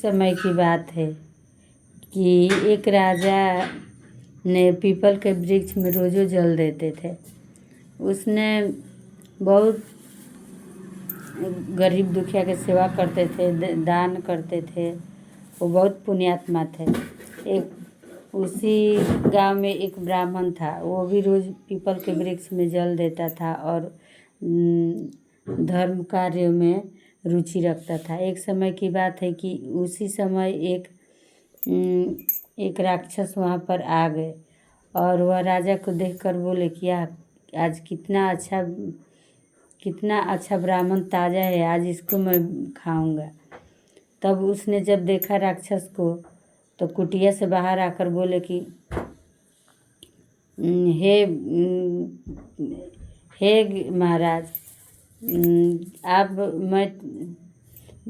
समय की बात है कि एक राजा ने पीपल के वृक्ष में रोज़ जल देते थे। उसने बहुत गरीब दुखिया के सेवा करते थे, दान करते थे। वो बहुत पुण्यात्मा थे। एक उसी गांव में एक ब्राह्मण था, वो भी रोज़ पीपल के वृक्ष में जल देता था और धर्म कार्य में रुचि रखता था। एक समय की बात है कि उसी समय एक राक्षस वहाँ पर आ गए और वह राजा को देखकर बोले कि आज कितना अच्छा ब्राह्मण ताज़ा है, आज इसको मैं खाऊंगा। तब उसने जब देखा राक्षस को तो कुटिया से बाहर आकर बोले कि हे महाराज,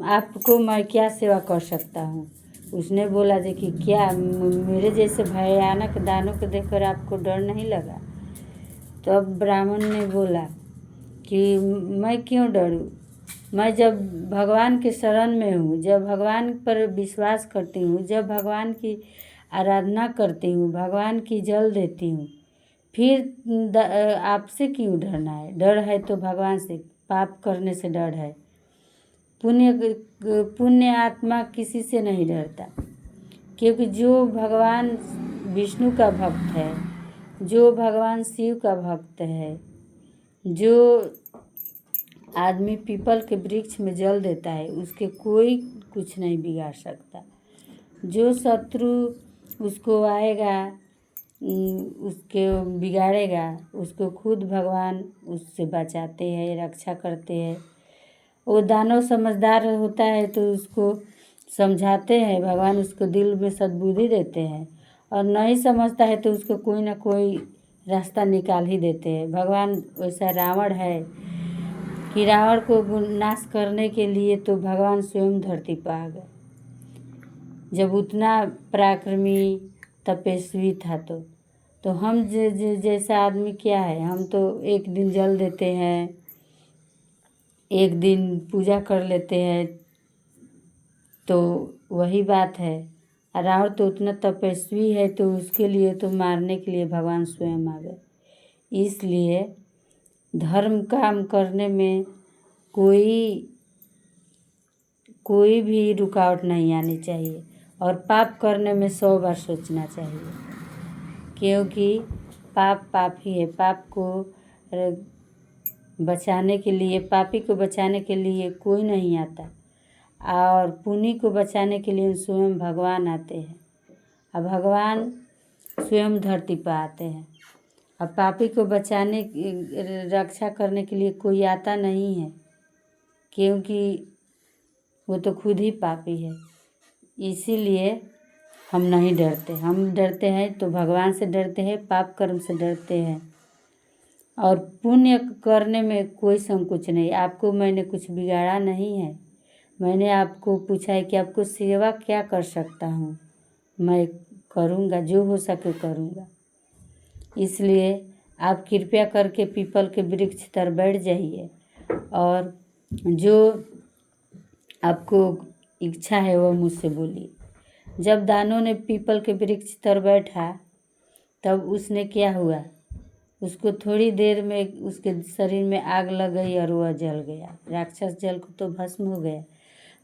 आपको मैं क्या सेवा कर सकता हूँ। उसने बोला जे कि क्या मेरे जैसे भयानक दानों को देखकर आपको डर नहीं लगा। तो अब ब्राह्मण ने बोला कि मैं क्यों डरूं, मैं जब भगवान के शरण में हूँ, जब भगवान पर विश्वास करती हूँ, जब भगवान की आराधना करती हूँ, भगवान की जल देती हूँ, फिर आपसे क्यों डरना है। डर है तो भगवान से, पाप करने से डर है। पुण्य आत्मा किसी से नहीं डरता, क्योंकि जो भगवान विष्णु का भक्त है, जो भगवान शिव का भक्त है, जो आदमी पीपल के वृक्ष में जल देता है, उसके कोई कुछ नहीं बिगाड़ सकता। जो शत्रु उसको आएगा, उसके बिगाड़ेगा, उसको खुद भगवान उससे बचाते हैं, रक्षा करते हैं। वो दानव समझदार होता है तो उसको समझाते हैं, भगवान उसको दिल में सद्बुद्धि देते हैं, और नहीं समझता है तो उसको कोई ना कोई रास्ता निकाल ही देते हैं। भगवान वैसा रावण है कि रावण को नाश करने के लिए तो भगवान स्वयं धरती पर आ गए। जब उतना पराक्रमी तपस्वी था तो हम जैसा आदमी क्या है, हम तो एक दिन जल देते हैं, एक दिन पूजा कर लेते हैं, तो वही बात है। रावण तो उतना तपस्वी है तो उसके लिए तो मारने के लिए भगवान स्वयं आ गए। इसलिए धर्म काम करने में कोई भी रुकावट नहीं आनी चाहिए, और पाप करने में 100 बार सोचना चाहिए, क्योंकि पाप ही है। पाप को बचाने के लिए, पापी को बचाने के लिए कोई नहीं आता, और पुण्य को बचाने के लिए स्वयं भगवान आते हैं। और भगवान स्वयं धरती पर आते हैं, और पापी को बचाने रक्षा करने के लिए कोई आता नहीं है, क्योंकि वो तो खुद ही पापी है। इसीलिए हम नहीं डरते। हम डरते हैं तो भगवान से डरते हैं, पाप कर्म से डरते हैं, और पुण्य करने में कोई संकोच नहीं। आपको मैंने कुछ बिगाड़ा नहीं है। मैंने आपको पूछा है कि आपको सेवा क्या कर सकता हूँ, मैं करूँगा, जो हो सके करूँगा। इसलिए आप कृपया करके पीपल के वृक्ष तर बैठ जाइए, और जो आपको इच्छा है वो मुझसे बोलिए। जब दानों ने पीपल के वृक्ष तर बैठा, तब उसने क्या हुआ, उसको थोड़ी देर में उसके शरीर में आग लग गई और वह जल गया। राक्षस जल को तो भस्म हो गया,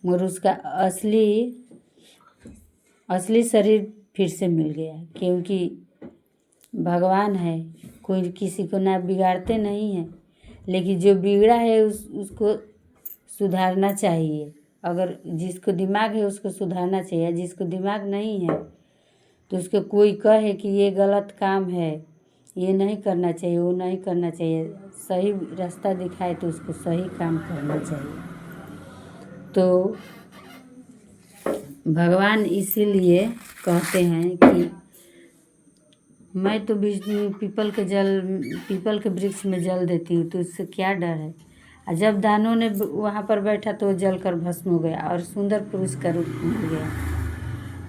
मगर उसका असली शरीर फिर से मिल गया, क्योंकि भगवान है, कोई किसी को ना बिगाड़ते नहीं हैं। लेकिन जो बिगड़ा है उसको सुधारना चाहिए। अगर जिसको दिमाग है उसको सुधारना चाहिए, जिसको दिमाग नहीं है तो उसको कोई कहे कि ये गलत काम है, ये नहीं करना चाहिए, वो नहीं करना चाहिए, सही रास्ता दिखाए तो उसको सही काम करना चाहिए। तो भगवान इसीलिए कहते हैं कि मैं तो पीपल के वृक्ष में जल देती हूँ, तो उससे क्या डर है। और जब दानों ने वहाँ पर बैठा तो जल कर भस्म हो गया और सुंदर पुरुष का रूप मिल गया।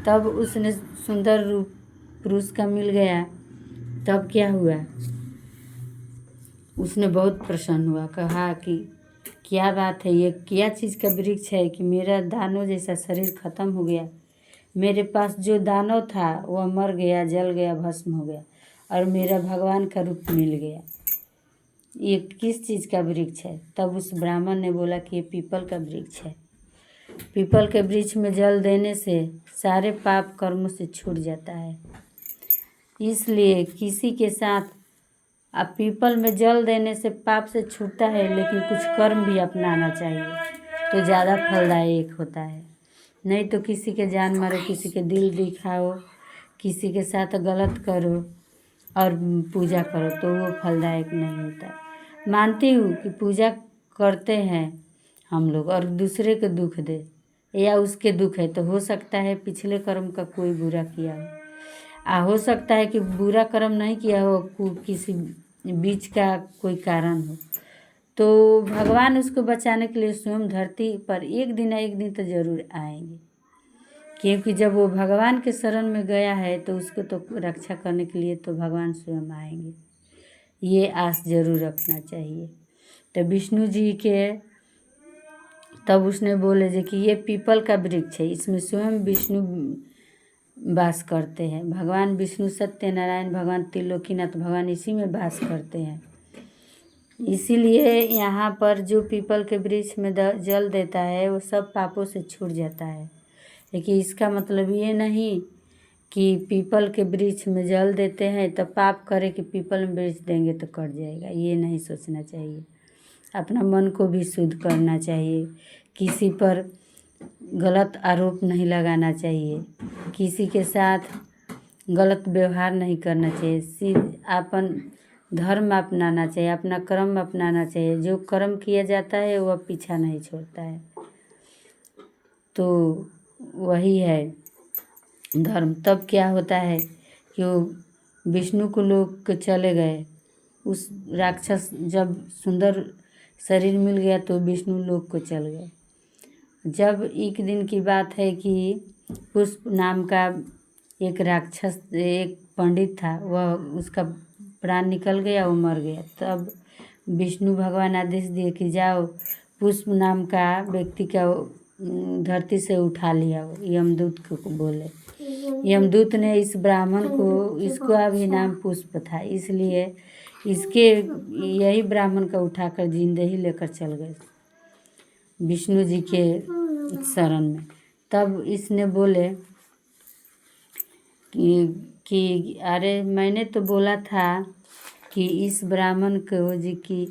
तब उसने सुंदर रूप पुरुष का मिल गया, तब क्या हुआ, उसने बहुत प्रसन्न हुआ, कहा कि क्या बात है, ये क्या चीज़ का वृक्ष है कि मेरा दानव जैसा शरीर खत्म हो गया, मेरे पास जो दानव था वह मर गया, जल गया, भस्म हो गया और मेरा भगवान का रूप मिल गया। ये किस चीज़ का वृक्ष है? तब उस ब्राह्मण ने बोला कि ये पीपल का वृक्ष है। पीपल के वृक्ष में जल देने से सारे पाप कर्मों से छूट जाता है। इसलिए किसी के साथ अब पीपल में जल देने से पाप से छूटता है, लेकिन कुछ कर्म भी अपनाना चाहिए तो ज़्यादा फलदायक होता है। नहीं तो किसी के जान मारो, किसी के दिल दिखाओ, किसी के साथ गलत करो और पूजा करो तो वो फलदायक नहीं होता। मानती हूँ कि पूजा करते हैं हम लोग और दूसरे को दुख दे या उसके दुख है तो हो सकता है पिछले कर्म का कोई बुरा किया हो, हो सकता है कि बुरा कर्म नहीं किया हो, किसी बीच का कोई कारण हो, तो भगवान उसको बचाने के लिए स्वयं धरती पर एक दिन ना एक दिन तो ज़रूर आएंगे। क्योंकि जब वो भगवान के शरण में गया है तो उसको तो रक्षा करने के लिए तो भगवान स्वयं आएंगे, ये आस जरूर रखना चाहिए। तो विष्णु जी के तब उसने बोले जे कि ये पीपल का वृक्ष है, इसमें स्वयं विष्णु वास करते हैं। भगवान विष्णु सत्यनारायण, भगवान त्रिलोकीनाथ, भगवान इसी में वास करते हैं। इसीलिए यहाँ पर जो पीपल के वृक्ष में जल देता है वो सब पापों से छूट जाता है। लेकिन इसका मतलब ये नहीं कि पीपल के वृक्ष में जल देते हैं तो पाप करे कि पीपल में वृक्ष देंगे तो कट जाएगा, ये नहीं सोचना चाहिए। अपना मन को भी शुद्ध करना चाहिए, किसी पर गलत आरोप नहीं लगाना चाहिए, किसी के साथ गलत व्यवहार नहीं करना चाहिए, अपन धर्म अपनाना चाहिए, अपना कर्म अपनाना चाहिए। जो कर्म किया जाता है वह पीछा नहीं छोड़ता है, तो वही है धर्म। तब क्या होता है कि वो विष्णु को लोग चले गए, उस राक्षस जब सुंदर शरीर मिल गया तो विष्णु लोक को चल गए। जब एक दिन की बात है कि पुष्प नाम का एक राक्षस, एक पंडित था, वह उसका प्राण निकल गया, वो मर गया। तब विष्णु भगवान आदेश दिए कि जाओ पुष्प नाम का व्यक्ति का धरती से उठा लिया। यमदूत को बोले, यमदूत ने इस ब्राह्मण को, इसका भी नाम पुष्प था, इसलिए इसके यही ब्राह्मण का उठाकर जिंदे ही लेकर चल गए विष्णु जी के शरण में। तब इसने बोले कि अरे मैंने तो बोला था कि इस ब्राह्मण को जी की